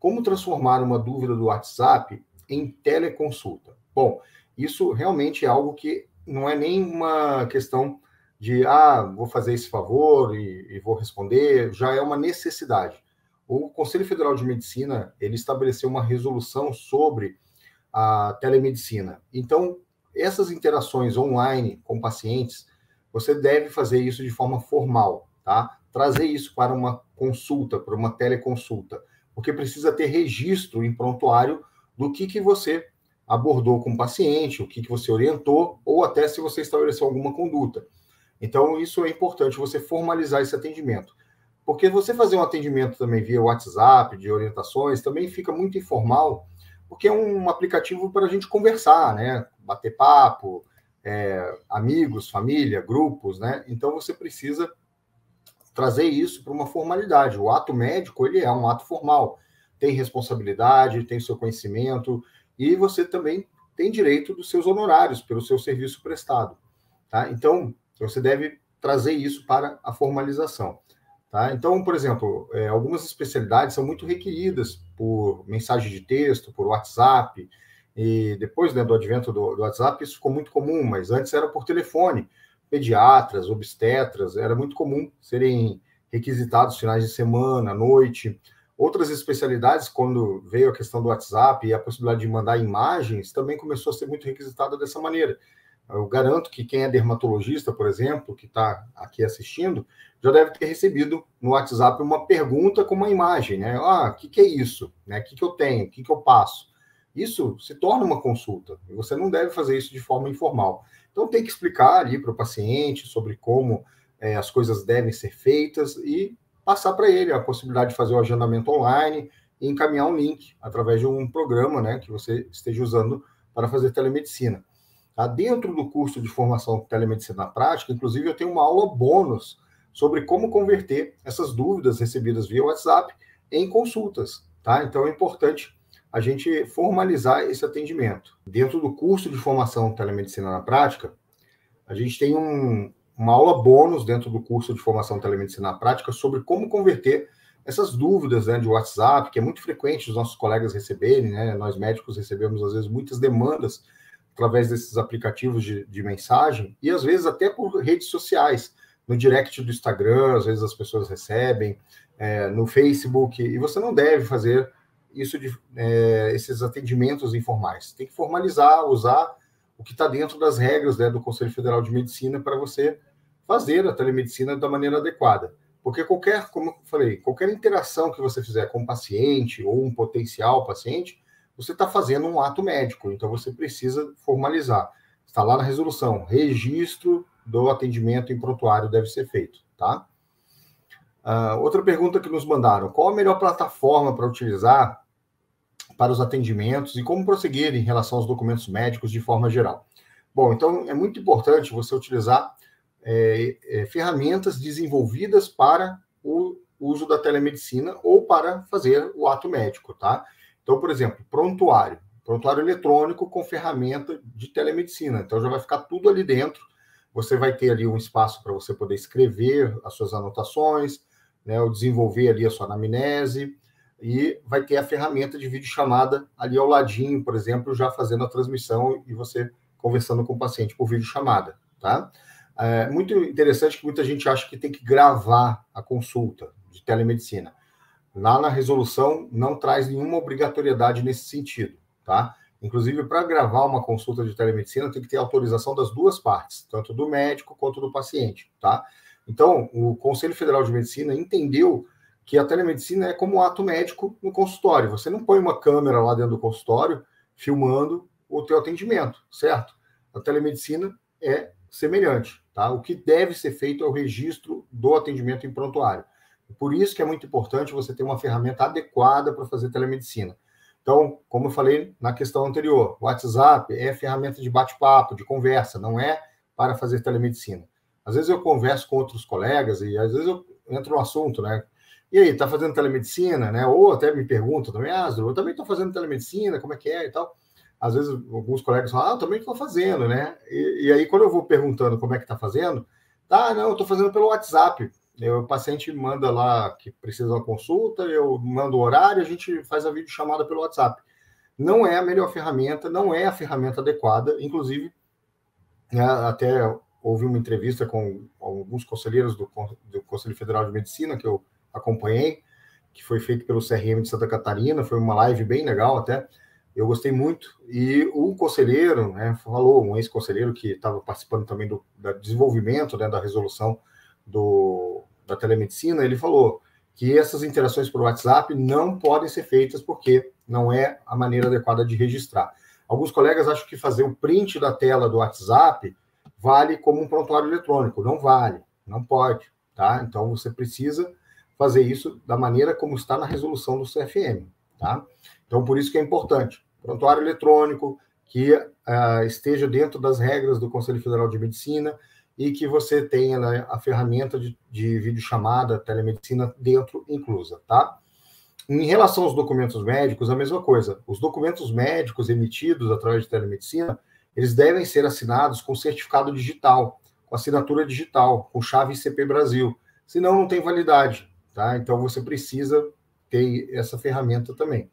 como transformar uma dúvida do WhatsApp em teleconsulta? Bom, isso realmente é algo que não é nem uma questão de, vou fazer esse favor e vou responder, já é uma necessidade. O Conselho Federal de Medicina, ele estabeleceu uma resolução sobre a telemedicina. Então, essas interações online com pacientes, você deve fazer isso de forma formal, tá? Trazer isso para uma consulta, para uma teleconsulta, porque precisa ter registro em prontuário do que você abordou com o paciente, o que você orientou, ou até se você estabeleceu alguma conduta. Então, isso é importante, você formalizar esse atendimento. Porque você fazer um atendimento também via WhatsApp, de orientações, também fica muito informal, porque é um aplicativo para a gente conversar, né? Bater papo, amigos, família, grupos, né? Então, você precisa trazer isso para uma formalidade. O ato médico, ele é um ato formal. Tem responsabilidade, tem seu conhecimento, e você também tem direito dos seus honorários pelo seu serviço prestado, tá? Então, você deve trazer isso para a formalização. Tá? Então, por exemplo, algumas especialidades são muito requeridas por mensagem de texto, por WhatsApp, e depois, né, do advento do WhatsApp, isso ficou muito comum, mas antes era por telefone. Pediatras, obstetras, era muito comum serem requisitados finais de semana, à noite. Outras especialidades, quando veio a questão do WhatsApp e a possibilidade de mandar imagens, também começou a ser muito requisitada dessa maneira. Eu garanto que quem é dermatologista, por exemplo, que está aqui assistindo, já deve ter recebido no WhatsApp uma pergunta com uma imagem, né? O que é isso? Né? O que eu tenho? O que eu passo? Isso se torna uma consulta, e você não deve fazer isso de forma informal. Então, tem que explicar ali para o paciente sobre como as coisas devem ser feitas e passar para ele a possibilidade de fazer o agendamento online e encaminhar um link através de um programa, né, que você esteja usando para fazer telemedicina. Tá? Dentro do curso de formação telemedicina na prática, inclusive, eu tenho uma aula bônus sobre como converter essas dúvidas recebidas via WhatsApp em consultas. Tá? Então, é importante a gente formalizar esse atendimento. Dentro do curso de formação telemedicina na prática, a gente tem uma aula bônus dentro do curso de formação telemedicina na prática sobre como converter essas dúvidas, né, de WhatsApp, que é muito frequente os nossos colegas receberem, né? Nós médicos recebemos, às vezes, muitas demandas através desses aplicativos de mensagem, e às vezes até por redes sociais, no direct do Instagram, às vezes as pessoas recebem, no Facebook, e você não deve fazer isso esses atendimentos informais. Tem que formalizar, usar o que está dentro das regras, né, do Conselho Federal de Medicina para você fazer a telemedicina da maneira adequada. Porque como eu falei, qualquer interação que você fizer com um paciente ou um potencial paciente, você está fazendo um ato médico, então você precisa formalizar. Está lá na resolução, registro do atendimento em prontuário deve ser feito, tá? Outra pergunta que nos mandaram, qual a melhor plataforma para utilizar para os atendimentos e como prosseguir em relação aos documentos médicos de forma geral? Bom, então é muito importante você utilizar ferramentas desenvolvidas para o uso da telemedicina ou para fazer o ato médico, tá? Então, por exemplo, prontuário eletrônico com ferramenta de telemedicina. Então, já vai ficar tudo ali dentro. Você vai ter ali um espaço para você poder escrever as suas anotações, né, ou desenvolver ali a sua anamnese, e vai ter a ferramenta de videochamada ali ao ladinho, por exemplo, já fazendo a transmissão e você conversando com o paciente por videochamada, tá? É muito interessante que muita gente acha que tem que gravar a consulta de telemedicina. Lá na resolução não traz nenhuma obrigatoriedade nesse sentido, tá? Inclusive, para gravar uma consulta de telemedicina, tem que ter autorização das duas partes, tanto do médico quanto do paciente, tá? Então, o Conselho Federal de Medicina entendeu que a telemedicina é como um ato médico no consultório. Você não põe uma câmera lá dentro do consultório filmando o teu atendimento, certo? A telemedicina é semelhante, tá? O que deve ser feito é o registro do atendimento em prontuário. Por isso que é muito importante você ter uma ferramenta adequada para fazer telemedicina. Então, como eu falei na questão anterior, o WhatsApp é ferramenta de bate-papo, de conversa, não é para fazer telemedicina. Às vezes eu converso com outros colegas e às vezes eu entro no assunto, né? E aí, tá fazendo telemedicina, né? Ou até me perguntam também, eu também estou fazendo telemedicina, como é que é e tal. Às vezes alguns colegas falam, eu também estou fazendo, né? E aí quando eu vou perguntando como é que está fazendo, não, eu estou fazendo pelo WhatsApp. O paciente manda lá que precisa de uma consulta, eu mando o horário, a gente faz a videochamada pelo WhatsApp. Não é a melhor ferramenta, não é a ferramenta adequada, inclusive, né, até houve uma entrevista com alguns conselheiros do Conselho Federal de Medicina, que eu acompanhei, que foi feito pelo CRM de Santa Catarina, foi uma live bem legal até, eu gostei muito, e o conselheiro, né, falou, um ex-conselheiro que estava participando também do desenvolvimento, né, da resolução da telemedicina, ele falou que essas interações por WhatsApp não podem ser feitas porque não é a maneira adequada de registrar. Alguns colegas acham que fazer o print da tela do WhatsApp vale como um prontuário eletrônico. Não vale, não pode, tá? Então, você precisa fazer isso da maneira como está na resolução do CFM, tá? Então, por isso que é importante. Prontuário eletrônico, que esteja dentro das regras do Conselho Federal de Medicina e que você tenha, né, a ferramenta de videochamada, telemedicina dentro inclusa, tá? Em relação aos documentos médicos, a mesma coisa. Os documentos médicos emitidos através de telemedicina, eles devem ser assinados com certificado digital, com assinatura digital, com chave ICP Brasil. Senão, não tem validade, tá? Então, você precisa ter essa ferramenta também.